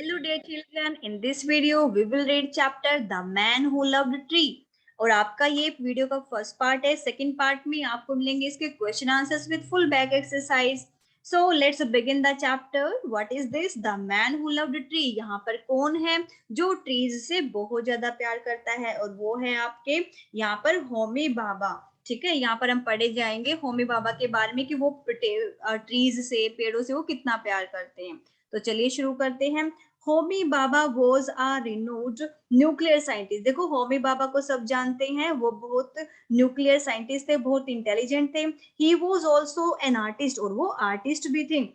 Hello dear children, in this video we will read chapter The Man Who Loved Tree। और आपका ये video का first part है। Second part में आपको मिलेंगे इसके question answers with full back exercise. So let's begin the chapter. What is this? The man who loved tree. यहाँ पर कौन है जो ट्रीज से बहुत ज्यादा प्यार करता है? और वो है आपके यहाँ पर होमी बाबा। ठीक है, यहाँ पर हम पढ़े जाएंगे होमी बाबा के बारे में कि वो ट्रीज से, पेड़ों से वो कितना प्यार करते हैं। तो चलिए शुरू करते हैं। Homi Bhabha was a renowned nuclear scientist. देखो होमी बाबा को सब जानते हैं, वो बहुत न्यूक्लियर साइंटिस्ट थे, बहुत इंटेलिजेंट थे। He was also an artist, और वो आर्टिस्ट भी थे।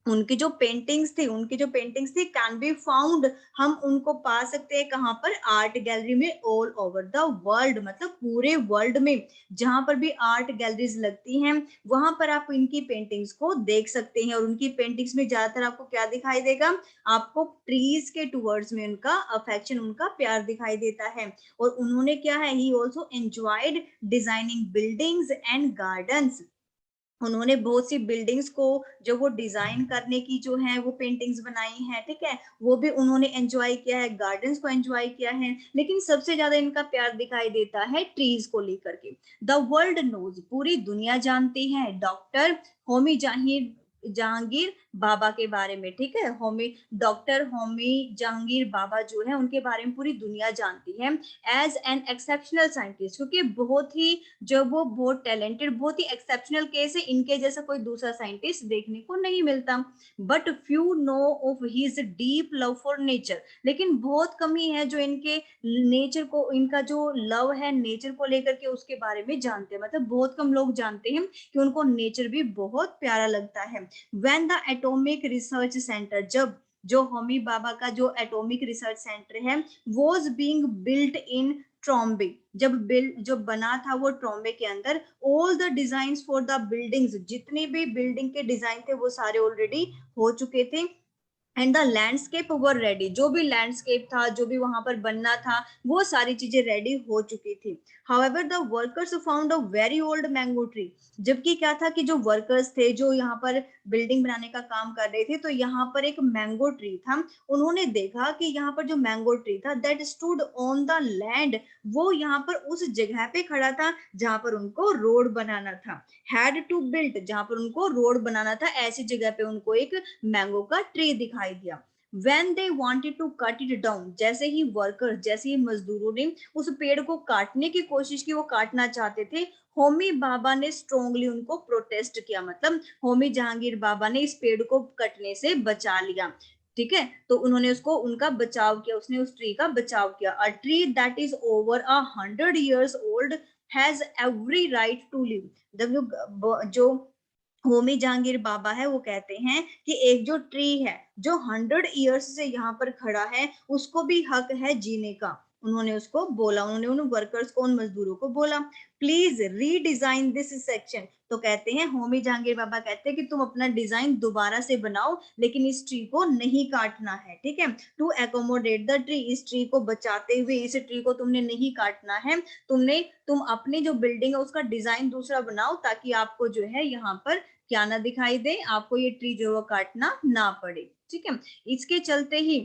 उनकी जो पेंटिंग्स थी कैन बी फाउंड, हम उनको पा सकते हैं कहाँ पर? आर्ट गैलरी में ऑल ओवर द वर्ल्ड, मतलब पूरे वर्ल्ड में जहां पर भी आर्ट गैलरीज लगती हैं वहां पर आप इनकी पेंटिंग्स को देख सकते हैं। और उनकी पेंटिंग्स में ज्यादातर आपको क्या दिखाई देगा? आपको ट्रीज के टूवर्ड्स में उनका अफेक्शन, उनका प्यार दिखाई देता है। और उन्होंने क्या है, he also enjoyed designing buildings and gardens. उन्होंने बहुत सी बिल्डिंग्स को जो वो डिजाइन करने की जो है वो पेंटिंग्स बनाई हैं, ठीक है, वो भी उन्होंने एंजॉय किया है, गार्डन्स को एंजॉय किया है। लेकिन सबसे ज्यादा इनका प्यार दिखाई देता है ट्रीज को लेकर के। द वर्ल्ड नोज, पूरी दुनिया जानती है डॉक्टर होमी जहांगीर बाबा के बारे में। ठीक है, डॉक्टर होमी जहांगीर बाबा जो है उनके बारे में पूरी दुनिया जानती है एज एन एक्सेप्शनल साइंटिस्ट, क्योंकि बहुत ही जब वो बहुत टैलेंटेड, बहुत ही एक्सेप्शनल केस है, इनके जैसा कोई दूसरा साइंटिस्ट देखने को नहीं मिलता। But few know of his deep love for nature, लेकिन बहुत कमी है जो इनके नेचर को, इनका जो लव है नेचर को लेकर के उसके बारे में जानते हैं। मतलब बहुत कम लोग जानते हैं कि उनको नेचर भी बहुत प्यारा लगता है। When the atomic research centre, जब जो होमी बाबा का जो एटॉमिक रिसर्च सेंटर है was being built in Trombay, जो बना था वो ट्रॉम्बे के अंदर, all the design for the buildings, जितने भी बिल्डिंग के डिजाइन थे वो सारे ऑलरेडी हो चुके थे। And the landscape were ready, जो भी लैंडस्केप था, जो भी वहां पर बनना था, वो सारी चीजें रेडी हो चुकी थी। However the workers found a very old mango tree, जबकि क्या था कि जो वर्कर्स थे जो यहाँ पर बिल्डिंग बनाने का काम कर रहे थे, तो यहाँ पर एक मैंगो ट्री था। उन्होंने देखा कि यहाँ पर जो मैंगो ट्री था that stood on the land, वो यहाँ पर उस जगह पे खड़ा था जहां पर उनको रोड बनाना था। हैड टू बिल्ट, जहां पर उनको रोड बनाना था, ऐसी जगह पे उनको एक मैंगो का ट्री दिखाई दिया। When they wanted to cut it down, जैसे ही वर्कर, जैसे ही मजदूरों ने उस पेड़ को काटने की कोशिश की, वो काटना चाहते थे, होमी बाबा ने स्ट्रोंगली उनको प्रोटेस्ट किया। मतलब होमी जहांगीर बाबा ने इस पेड़ को कटने से बचा लिया। ठीक है, तो उन्होंने उसको, उनका बचाव किया, उसने उस ट्री का बचाव किया। A tree that is over 100 years old has every right to live. जो होमी जहांगीर बाबा है वो कहते हैं कि एक जो ट्री है जो 100 years से यहाँ पर खड़ा है उसको भी हक है जीने का। उन्होंने उसको बोला, उन्होंने उन वर्कर्स को, उन मजदूरों को बोला, प्लीज रीडिजाइन दिस सेक्शन। तो कहते हैं, होमी जहांगीर बाबा कहते हैं कि तुम अपना डिजाइन दोबारा से बनाओ, लेकिन इस ट्री को नहीं काटना है। ठीक है, टू एकोमोडेट द ट्री, इस ट्री को बचाते हुए इस ट्री को तुमने नहीं काटना है। तुम अपनी जो बिल्डिंग है उसका डिजाइन दूसरा बनाओ, ताकि आपको जो है यहाँ पर क्या ना दिखाई दे, आपको ये ट्री जो है काटना ना पड़े। ठीक है, इसके चलते ही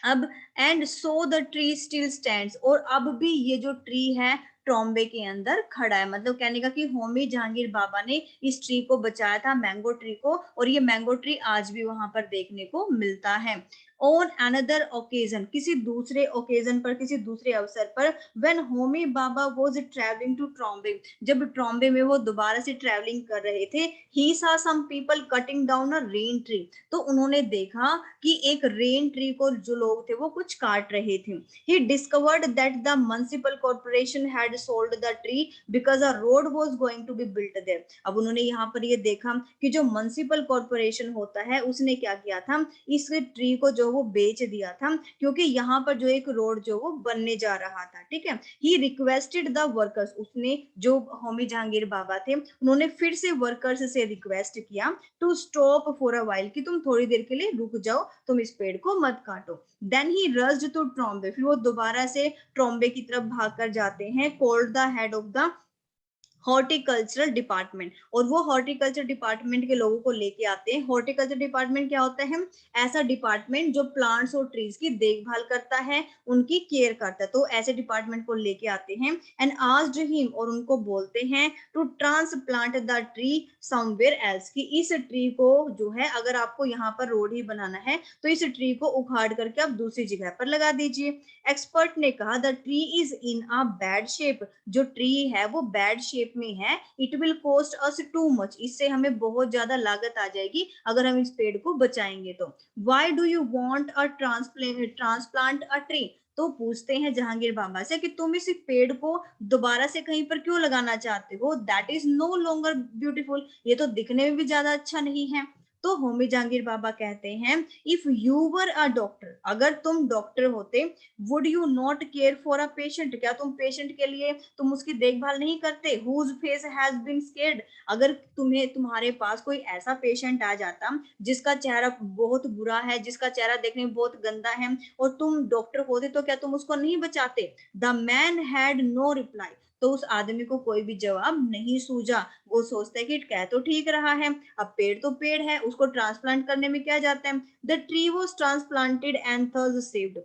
अब and so the tree still stands, और अब भी ये जो ट्री है ट्रॉम्बे के अंदर खड़ा है। मतलब कहने का कि होमी जहांगीर बाबा ने इस ट्री को बचाया था, मैंगो ट्री को, और ये मैंगो ट्री आज भी वहां पर देखने को मिलता है। ऑन अनदर ओकेजन, किसी दूसरे ओकेजन पर, किसी दूसरे अवसर पर, when Homi Bhabha was travelling to Trombay, जब ट्रॉम्बे में वो दोबारा से ट्रैवलिंग कर रहे थे, he saw some people cutting down a rain tree, तो उन्होंने देखा कि एक रेन ट्री को जो लोग थे वो कुछ काट रहे थे। He discovered that the municipal corporation had sold the tree because a road was going to be built there. अब उन्होंने यहाँ पर ये देखा कि जो म्युनिसिपल कॉर्पोरेशन होता है उसने क्या किया था, इस ट्री को जो वो बेच दिया था, क्योंकि यहाँ पर जो एक रोड जो वो बनने जा रहा था। ठीक है, ही रिक्वेस्टेड द वर्कर्स, उसने, जो होमी जहांगीर बाबा थे, उन्होंने फिर से वर्कर्स से रिक्वेस्ट किया to stop for a while, कि तुम थोड़ी देर के लिए रुक जाओ, तुम इस पेड़ को मत काटो। Then he rushed to Trombay, फिर वो दोबारा से ट्रॉम्बे की तरफ भाग कर जाते हैं। Called the head of the horticultural department, और वो हॉर्टिकल्चर डिपार्टमेंट के लोगों को लेके आते हैं। हॉर्टिकल्चर डिपार्टमेंट क्या होता है? ऐसा डिपार्टमेंट जो प्लांट्स और ट्रीज की देखभाल करता है, उनकी केयर करता है। तो ऐसे डिपार्टमेंट को लेके आते हैं एंड आस्क्ड हिम, और उनको बोलते हैं to transplant the tree somewhere else, कि इस ट्री को जो है अगर आपको यहाँ पर रोड ही बनाना है तो इस ट्री को उखाड़ करके आप दूसरी जगह पर लगा दीजिए। एक्सपर्ट ने कहा the tree is in a bad shape, जो ट्री है वो बैड शेप में है, it will cost us too much, इससे हमें बहुत ज्यादा लागत आ जाएगी अगर हम इस पेड़ को बचाएंगे तो। Why do you want a transplant a tree, तो पूछते हैं जहांगीर बाबा से कि तुम इस पेड़ को दोबारा से कहीं पर क्यों लगाना चाहते हो? That is no longer beautiful, ये तो दिखने में भी ज्यादा अच्छा नहीं है। तो होमी जहांगीर बाबा कहते हैं if you were a doctor, अगर तुम डॉक्टर होते, would you not care for a patient, क्या तुम पेशेंट के लिए तुम उसकी देखभाल नहीं करते? Whose face has been scarred, अगर तुम्हारे पास कोई ऐसा पेशेंट आ जाता जिसका चेहरा बहुत बुरा है, जिसका चेहरा देखने में बहुत गंदा है, और तुम डॉक्टर होते तो क्या तुम उसको नहीं बचाते? The man had no reply, तो उस आदमी को कोई भी जवाब नहीं सूझा। वो सोचता है कि कह तो ठीक रहा है, अब पेड़ तो पेड़ है, उसको ट्रांसप्लांट करने में क्या जाता है। The tree was transplanted and thus saved,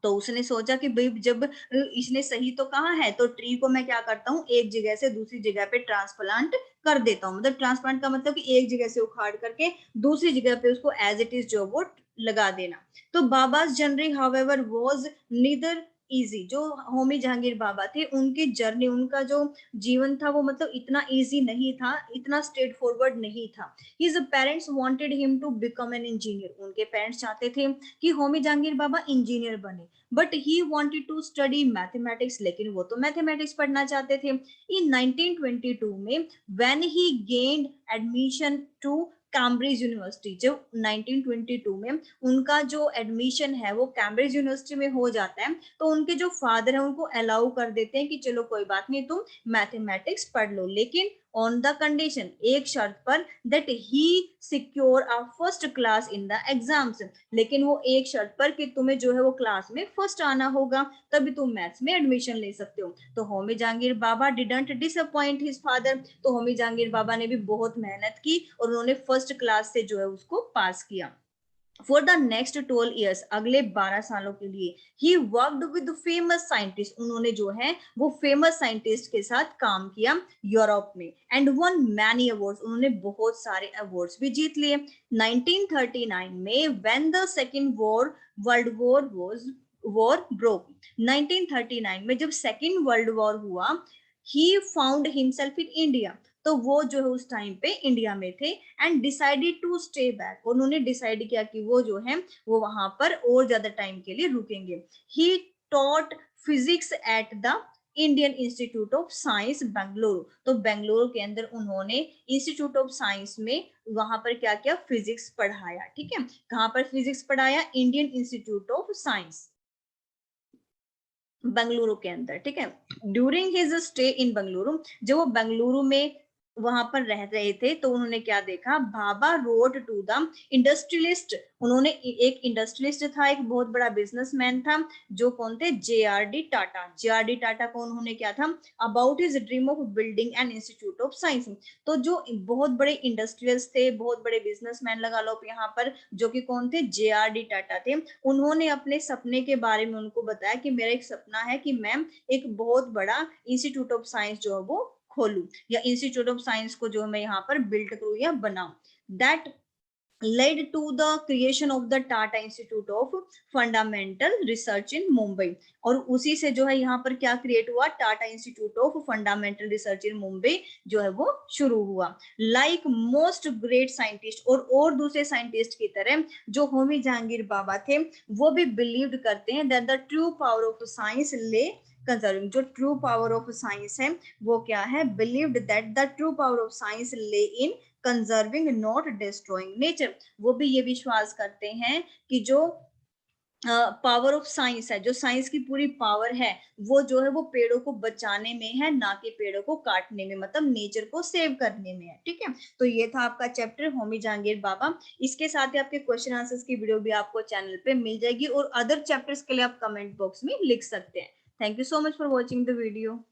तो उसने सोचा कि भाई जब इसने सही तो कहा है तो ट्री को मैं क्या करता हूँ, एक जगह से दूसरी जगह पे ट्रांसप्लांट कर देता हूँ। मतलब ट्रांसप्लांट का मतलब कि एक जगह से उखाड़ करके दूसरी जगह पे उसको एज इट इज जो वो लगा देना। तो Bhabha's journey however was neither easy, जो होमी जहांगीर बाबा थे उनकी जर्नी, उनका जो जीवन था वो मतलब इतना इजी नहीं था, इतना स्ट्रेट फॉरवर्ड नहीं था। His parents wanted him to become an engineer, उनके पेरेंट्स चाहते थे कि होमी जहांगीर बाबा इंजीनियर बने, but he wanted to study mathematics, लेकिन वो तो मैथमेटिक्स पढ़ना चाहते थे। इन 1922 में when he gained admission to Cambridge University, जब 1922 में उनका जो एडमिशन है वो कैम्ब्रिज यूनिवर्सिटी में हो जाता है, तो उनके जो फादर है उनको अलाउ कर देते हैं कि चलो कोई बात नहीं तुम मैथमेटिक्स पढ़ लो, लेकिन ऑन द कंडीशन, एक शर्त पर, that he secure a first class in the exams, लेकिन वो एक शर्त पर कि तुम्हें जो है वो क्लास में फर्स्ट आना होगा, तभी तुम मैथ्स में एडमिशन ले सकते हो। तो होमी जहांगीर बाबा डिडंट डिसअपॉइंट हिज फादर, तो होमी जहांगीर बाबा ने भी बहुत मेहनत की और उन्होंने फर्स्ट क्लास से जो है उसको पास किया। फॉर द नेक्स्ट 12 ईयर्स, अगले 12 सालों के लिए, he worked with famous scientist, उन्होंने जो है वो फेमस साइंटिस्ट के साथ काम किया यूरोप में, एंड वन मैनी अवार्ड्स, उन्होंने बहुत सारे अवार्ड्स भी जीत लिए। 1939 में when the second world war broke, 1939 में जब सेकेंड वर्ल्ड वॉर हुआ, he found himself in India, तो वो जो है उस टाइम पे इंडिया में थे, and decided to stay back, उन्होंने डिसाइड किया कि वो जो है वो वहां पर और ज्यादा टाइम के लिए रुकेंगे। He taught physics at the Indian institute of science Bengaluru, तो बेंगलुरु के अंदर उन्होंने इंस्टीट्यूट ऑफ साइंस में वहां पर क्या किया, फिजिक्स पढ़ाया। ठीक है, कहां पर फिजिक्स पढ़ाया? Indian institute of science Bengaluru के अंदर। ठीक है, during his stay in Bengaluru, जब वो बेंगलुरु में वहां पर रह रहे थे तो उन्होंने क्या देखा, बाबा रोड टू द इंडस्ट्रियलिस्ट, उन्होंने एक इंडस्ट्रियलिस्ट था, एक बहुत बड़ा बिजनेसमैन था, जो कौन थे? जेआरडी टाटा। जेआरडी टाटा को उन्होंने क्या था, about his dream of building an institute of science, तो जो बहुत बड़े इंडस्ट्रियलिस्ट थे, बहुत बड़े बिजनेसमैन लगा लो यहाँ पर, जो कि कौन थे? जेआरडी टाटा थे। उन्होंने अपने सपने के बारे में उनको बताया कि मेरा एक सपना है कि मैं एक बहुत बड़ा इंस्टीट्यूट ऑफ साइंस जो है वो खोलूं, या इंस्टीट्यूट ऑफ साइंस को जो मैं यहाँ पर बिल्ड करूं या बनाऊं। That led to the creation of the Tata Institute of Fundamental Research in Mumbai, और उसी से जो है यहाँ पर क्या क्रिएट हुआ, Tata institute of fundamental research इन मुंबई जो है वो शुरू हुआ। लाइक मोस्ट ग्रेट साइंटिस्ट, और दूसरे साइंटिस्ट की तरह जो होमी जहांगीर बाबा थे वो भी बिलीव करते हैं that the true power of science ले कंजर्विंग, जो ट्रू पावर ऑफ साइंस है वो क्या है, believed that the true power of science ले इन कंजर्विंग नॉट डिस्ट्रॉइंग नेचर, वो भी ये विश्वास करते हैं कि जो पावर ऑफ साइंस है, जो साइंस की पूरी पावर है वो जो है वो पेड़ों को बचाने में है, ना कि पेड़ों को काटने में, मतलब नेचर को सेव करने में है। ठीक है, तो ये था आपका चैप्टर होमी जहांगीर बाबा। इसके साथ ही आपके क्वेश्चन आंसर्स की वीडियो भी आपको चैनल पे मिल जाएगी, और अदर चैप्टर्स के लिए आप कमेंट बॉक्स में लिख सकते हैं। Thank you so much for watching the video.